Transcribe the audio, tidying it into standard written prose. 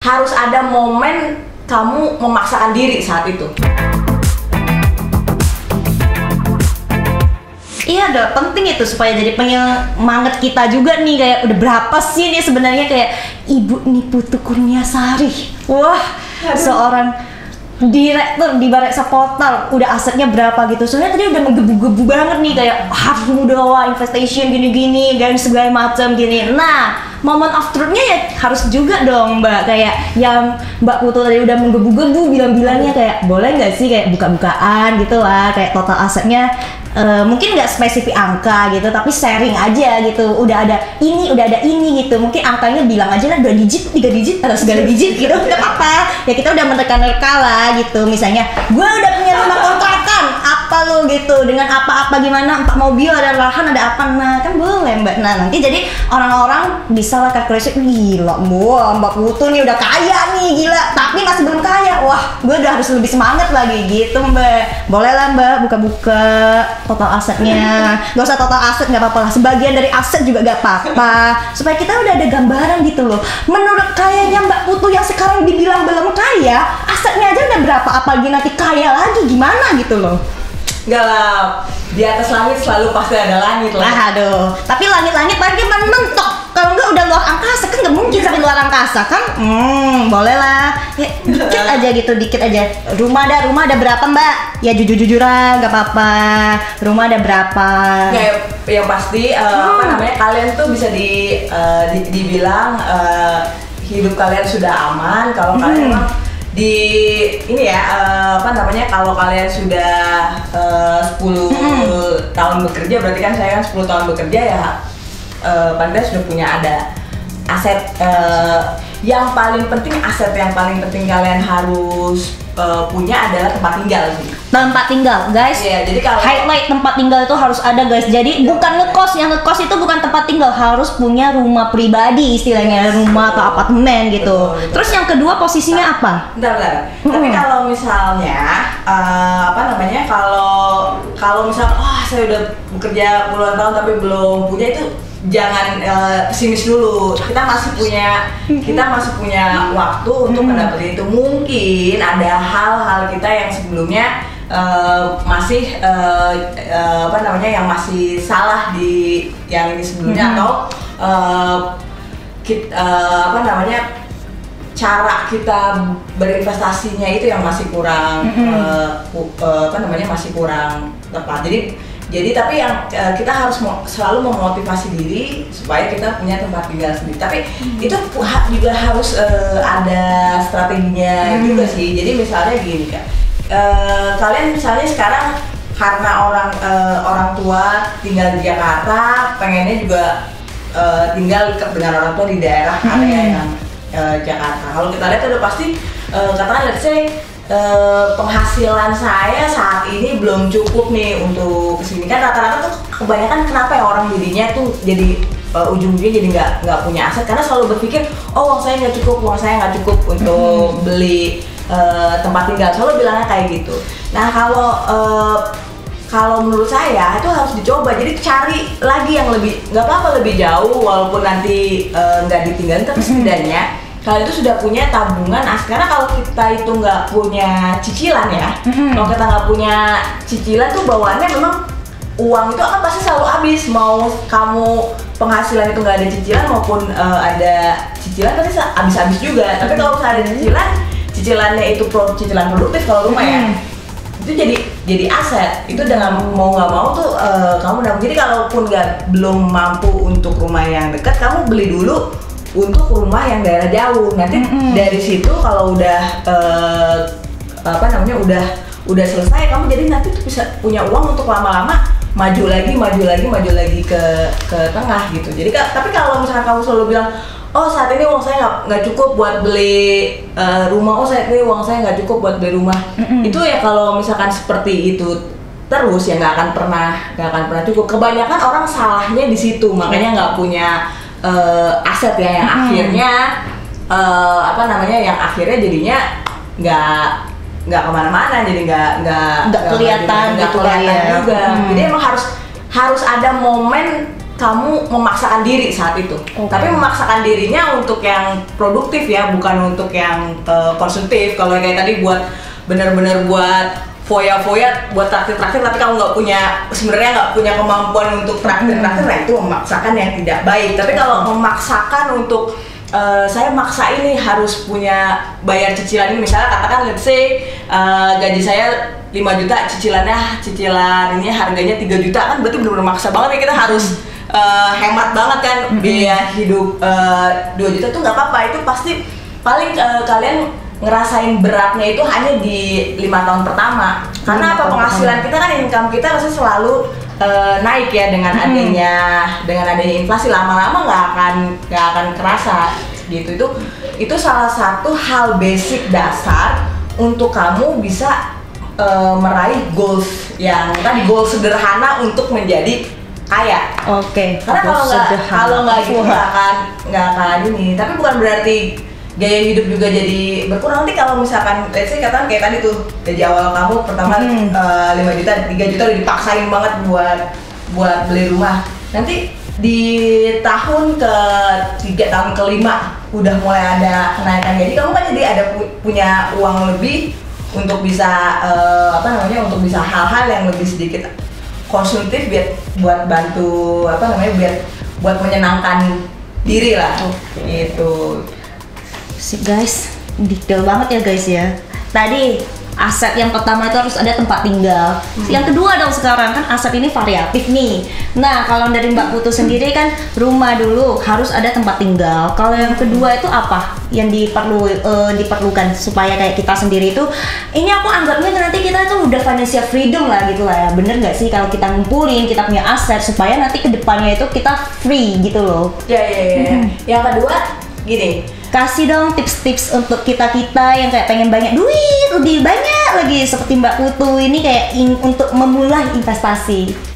harus ada momen kamu memaksakan diri saat itu. Iya, udah penting itu supaya jadi penyemangat kita juga nih, kayak udah berapa sih nih sebenarnya kayak Ibu Niputu Kurniasari. Wah, seorang direktur di Bareksa Portal, udah asetnya berapa gitu. Soalnya tadi udah menggebu-gebu banget nih kayak harus mudah investasi gini-gini dan segala macam gini. Nah, momen of truth-nya ya harus juga dong Mbak, kayak yang Mbak Putu tadi udah menggebu-gebu bilang-bilangnya kayak boleh nggak sih kayak buka-bukaan gitu lah, kayak total asetnya mungkin nggak spesifik angka gitu, tapi sharing aja gitu. Udah ada ini gitu, mungkin angkanya bilang aja lah 2 digit, 3 digit atau segala digit gitu, nggak apa-apa ya, kita udah menerka-nerka lah gitu. Misalnya gue udah punya rumah kontrakan apa lo gitu, dengan apa-apa gimana, 4 mobil, ada lahan, ada apa, nah kan boleh Mbak. Nah nanti jadi orang-orang bisa lah kalkulasi, gila Mbak Putu nih udah kaya nih, gila, tapi masih belum kaya, wah gue udah harus lebih semangat lagi gitu Mbak. Boleh lah Mbak buka-buka total asetnya, gak usah total aset nggak apa-apa lah, sebagian dari aset juga gak apa-apa, supaya kita udah ada gambaran gitu loh. Menurut kayaknya Mbak Putu yang sekarang dibilang belum kaya, asetnya aja udah berapa, apalagi nanti kaya lagi gimana gitu loh. Enggak lah, di atas langit selalu pasti ada langit lah. Aduh, tapi langit-langit bagaimana mentok? Kalau enggak udah luar angkasa kan nggak mungkin sampai luar angkasa kan? Boleh lah, ya, dikit aja gitu, dikit aja. Rumah ada berapa Mbak? Ya jujur-jujuran, nggak apa-apa. Rumah ada berapa? Kayak yang pasti apa namanya, kalian tuh bisa dibilang hidup kalian sudah aman kalau kalian memang di ini ya, apa namanya, kalau kalian sudah 10 tahun bekerja, berarti kan saya kan 10 tahun bekerja ya, Panda sudah punya ada aset. Yang paling penting, aset yang paling penting kalian harus punya adalah tempat tinggal sih. Tempat tinggal, guys. Iya, jadi kalau highlight tempat tinggal itu harus ada guys. Jadi bukan ngekos, yang ngekos itu bukan tempat tinggal, harus punya rumah pribadi istilahnya, rumah atau apartemen gitu. Betul. Terus yang kedua posisinya apa? Bentar. Tapi kalau misalnya apa namanya, kalau misalnya saya udah bekerja puluhan tahun tapi belum punya, itu jangan pesimis dulu. Kita masih punya waktu untuk mendapatkan itu. Mungkin ada hal-hal kita yang sebelumnya masih apa namanya, yang masih salah di yang ini sebelumnya, atau apa namanya, cara kita berinvestasinya itu yang masih kurang apa namanya, masih kurang tepat. Jadi tapi yang kita harus selalu memotivasi diri supaya kita punya tempat tinggal sendiri. Tapi itu juga harus ada strateginya juga sih. Jadi misalnya gini kan, kalian misalnya sekarang karena orang tua tinggal di Jakarta, pengennya juga tinggal dengan orang tua di daerah area yang Jakarta. Kalau kita lihat udah pasti katakan let's say penghasilan saya saat ini belum cukup nih untuk kesini. Kan rata-rata tuh kebanyakan kenapa ya orang jadinya tuh jadi ujung-ujungnya jadi nggak punya aset, karena selalu berpikir uang saya nggak cukup untuk beli tempat tinggal. Selalu bilangnya kayak gitu. Nah kalau menurut saya itu harus dicoba. Jadi cari lagi yang lebih, nggak apa-apa lebih jauh walaupun nanti nggak ditinggalin, tapi setidaknya kalian itu sudah punya tabungan. Karena kalau kita itu nggak punya cicilan ya, kalau kita nggak punya cicilan tuh bawaannya memang uang itu akan pasti selalu habis. Mau kamu penghasilan itu nggak ada cicilan maupun ada cicilan, pasti habis-habis juga. Tapi kalau misalnya ada cicilan, cicilannya itu cicilan produktif kalau rumah ya, itu jadi aset. Itu dengan mau nggak mau tuh kamu nabung. Jadi kalaupun belum mampu untuk rumah yang dekat, kamu beli dulu untuk rumah yang daerah jauh. Nanti dari situ kalau udah apa namanya, udah selesai, kamu jadi nanti tuh bisa punya uang untuk lama-lama maju lagi ke tengah gitu. Jadi tapi kalau misalkan kamu selalu bilang, saat ini uang saya nggak cukup buat beli rumah, saat ini uang saya nggak cukup buat beli rumah, itu ya kalau misalkan seperti itu terus ya nggak akan pernah cukup. Kebanyakan orang salahnya di situ, makanya nggak punya aset ya, yang akhirnya apa namanya, yang akhirnya jadinya nggak kemana-mana, jadi nggak kelihatan gitu juga. Jadi emang harus ada momen kamu memaksakan diri saat itu. Tapi memaksakan dirinya untuk yang produktif ya, bukan untuk yang konsumtif. Kalau kayak tadi buat benar-benar buat foya-foya, buat traktir-traktir, tapi kamu sebenarnya nggak punya kemampuan untuk traktir-traktir, nah itu memaksakan yang tidak baik. Tapi kalau memaksakan untuk saya maksa ini harus punya bayar cicilan ini, misalnya katakan let's say gaji saya 5 juta, cicilan ini harganya 3 juta, kan berarti benar-benar maksa banget ya, kita harus hemat banget kan, biaya hidup 2 juta tuh nggak apa-apa, itu pasti paling kalian ngerasain beratnya itu hanya di 5 tahun pertama, karena apa, penghasilan kita kan, income kita pasti selalu naik ya dengan adanya inflasi, lama-lama nggak akan kerasa gitu. Itu salah satu hal basic dasar untuk kamu bisa meraih goals yang tadi, goals sederhana untuk menjadi kaya. Karena kalau nggak gitu nggak akan ini. Tapi bukan berarti gaya hidup juga jadi berkurang. Nanti kalau misalkan let's say katakan kayak tadi tuh, gaji awal kamu pertama 5 juta, 3 juta udah dipaksain banget buat beli rumah. Nanti di tahun ke-3, tahun ke-5 udah mulai ada kenaikan gaji, kamu kan jadi ada punya uang lebih untuk bisa untuk bisa hal-hal yang lebih sedikit konsumtif, buat bantu buat menyenangkan diri lah. Gitu. Guys, detail banget ya guys ya. Tadi aset yang pertama itu harus ada tempat tinggal. Yang kedua dong sekarang kan aset ini variatif nih. Nah kalau dari Mbak Putu sendiri kan rumah dulu harus ada tempat tinggal. Kalau yang kedua itu apa yang diperlukan supaya kayak kita sendiri itu, ini aku anggapnya nanti kita tuh udah financial freedom lah gitu lah ya. Bener nggak sih kalau kita ngumpulin, kita punya aset supaya nanti kedepannya itu kita free gitu loh. Ya. Yang kedua gini, kasih dong tips-tips untuk kita-kita yang kayak pengen banyak duit, lebih banyak lagi seperti Mbak Putu ini kayak untuk memulai investasi.